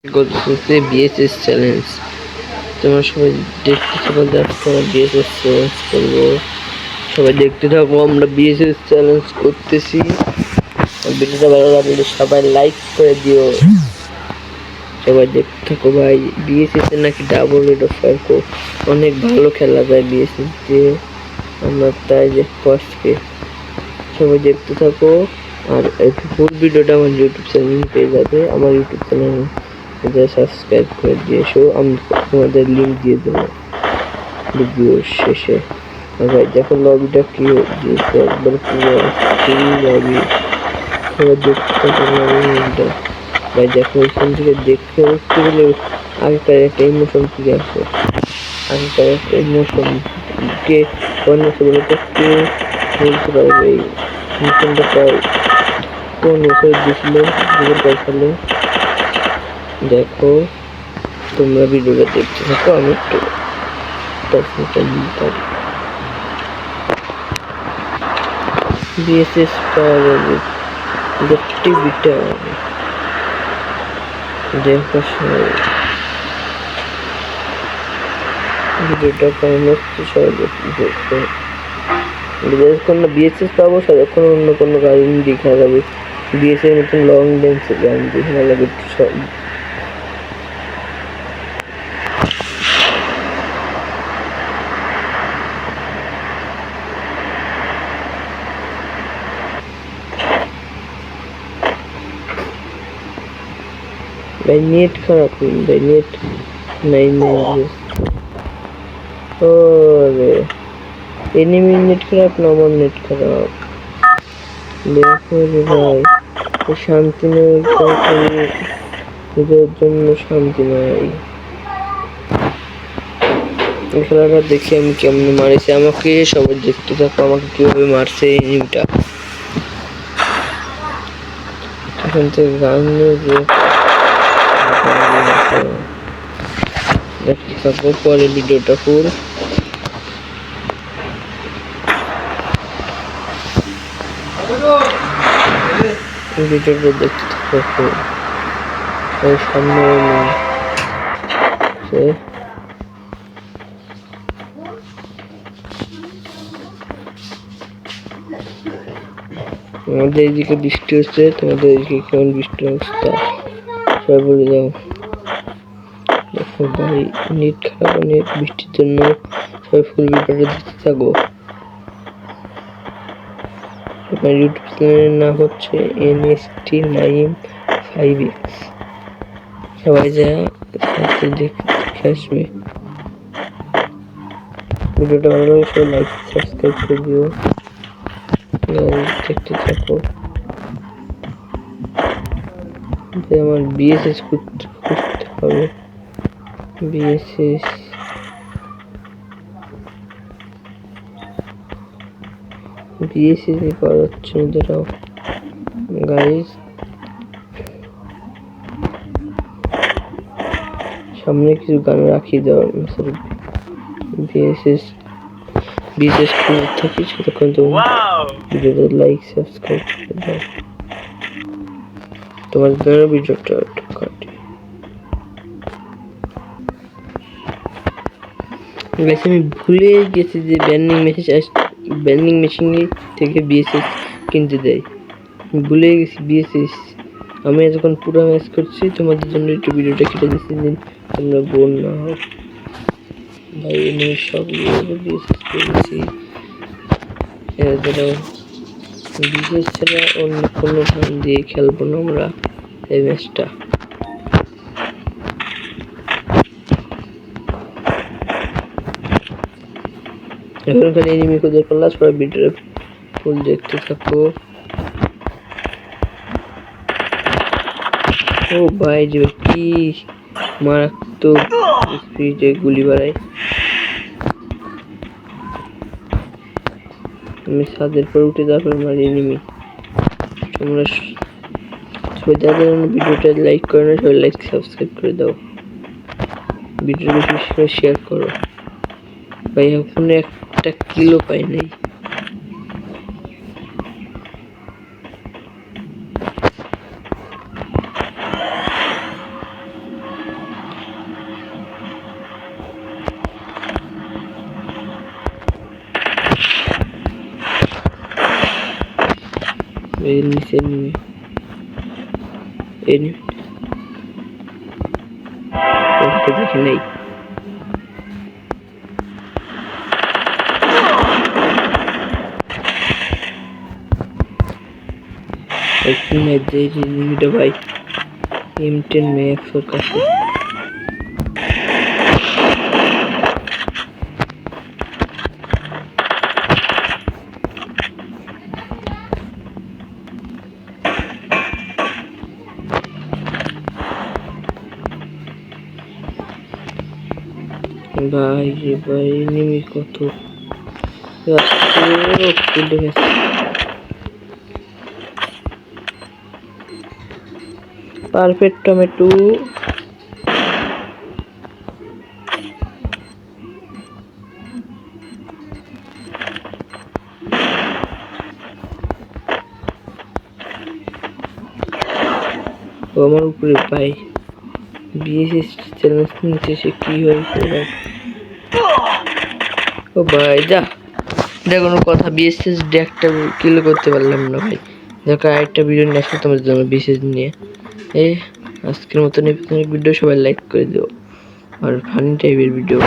করতেছে BSS challenge. তোমরা সবাই দেখতে থাকো, দেখো বিএসএস চ্যালেঞ্জ করবো। সবাই দেখতে থাকো, আমরা বিএসএস চ্যালেঞ্জ করতেছি। ভিডিওটা ভালো লাগলে সবাই লাইক করে দিও। সবাই দেখতে থাকো ভাই। বিএসএস এ নাকি ডাবল রেট অফ ফায়ার অনেক ভালো খেলা যায় বিএসএস দিয়ে। আমরা তাই দেখবো আজকে। সবাই দেখতে থাকো। আর ফুল ভিডিওটা আমার ইউটিউব চ্যানেলে পেয়ে যাবে। আমার ইউটিউব চ্যানেল সাবস্ক্রাইব করে দিয়েছো, আমি তোমাদের লিঙ্ক দিয়ে দেবো ভিডিও শেষে। ভাই দেখো লবিটা কি দিয়েছে, একবার পুরো লবি। সবাই দেখতে থাকো লবিটা। ভাই দেখো এখান থেকে দেখতে উঠতে গেলে আগেকার একটা ইমোশন ফিরে আসে। আগেকার একটা ইমোশন কে অন্য বলে তো কেউ বলতে পারবে এই ইমোশনটা প্রায় কোন বছর দিয়েছিল 2005 সালে। দেখো তোমরা ভিডিওটা দেখতে থাকো, আমি একটু বিএসএস পাওয়ার দেখতে বিটা দেখো ভিডিওটা কেমন হচ্ছে সবাই দেখতে। যতক্ষণ না বিএসএস পাবো ততক্ষণ অন্য কোনো গাড়ি দেখা যাবে। বিএসএস মতন লং লেন্স গান দেখে ভালো লাগে সব। ভাই নেট খারাপ, ভাই নেট নাই নাই। ওরে এনিমি নেট খারাপ না আমার নেট খারাপ? দেখো রে ভাই, শান্তি নেই, এদের জন্য শান্তি নাই। এই খেলাটা দেখে আমি কেমনে মারিছে আমাকে। সবাই দেখতে থাকো আমাকে কিভাবে মারছে এনিমিটা। এখান থেকে গান নিয়ে যে দেখতে থাকো পরে ভিডিওটা ফুল। ভিডিওটা দেখতে থাকো ফুল। সামনে আমাদের এইদিকে বৃষ্টি হচ্ছে, তোমাদের এইদিকে কেমন বৃষ্টির অবস্থা সবাই বলে দাও। দেখো ভাই নেট খারাপ, অনেক বৃষ্টির জন্য। সবাই ফুল ভিডিওটা দেখতে থাকো। আমার ইউটিউব চ্যানেলের নাম হচ্ছে NST নাইম 5X। সবাই যা দেখে আসবে। ভিডিওটা ভালো লাগে সবাই লাইক সাবস্ক্রাইব করে দিও। দেখতে থাকো। আমার বিএসএস করতে হবে। বিএসএস পাওয়া যাচ্ছে না, দাঁড়াও গাইস। সামনে কিছু গান রাখিয়ে দেওয়ার বিএসএস করে থাকি তখন তো ভিডিওটা লাইক সাবস্ক্রাইব করে দাও। তোমার জন্য ভিডিওটা কাটি। আমি ভুলে গেছি যে ব্যান্ডিং মেশিন থেকে বিএসএস কিনতে দেয়। ভুলে গেছি বিএসএস। আমি যখন পুরো ম্যাচ করছি তোমাদের জন্য একটু ভিডিওটা কেটে দিচ্ছি, তোমরা বোন না হও ভাই। আমি সব বিএসএস করেছি। বিশেষ ছাড়া অন্য কোনো গান দিয়ে খেলবো না আমরা এই ম্যাচটা। এখনকার এনিমি কোদের পাল্লা, সবাই ভিডিওটা ফুল দেখতে থাকো। ও ভাই যে কি মারাত্মক স্পিডে গুলি বাড়ায়। আমি ছাদের পর উঠে তারপর মারি এনিমি। তোমরা সবাই যাদের ভিডিওটা লাইক করে না সবাই লাইক সাবস্ক্রাইব করে দাও। ভিডিওটা বেশি বেশি করে শেয়ার করো ভাই। এখন একটা কিলো পাই নাই। এর নিচে দেখে নেই। ভাই M10 Max ওর কাছে। ভাই রে ভাই নেমে কত পারফেক্ট টমেটো। আমার উপরে ভাই বিএসএস চ্যালেঞ্জ নিচে সে কি হয়েছে ভাই। ও ভাই যা কোনো কথা বিএসএস একটা কিল করতে পারলাম না ভাই। দেখো আরেকটা ভিডিও নিয়ে আসলে তোমাদের জন্য বিএসএস নিয়ে। আজকের মতন ভিডিও সবাই লাইক করে দিও আর ফানি টাইপের ভিডিও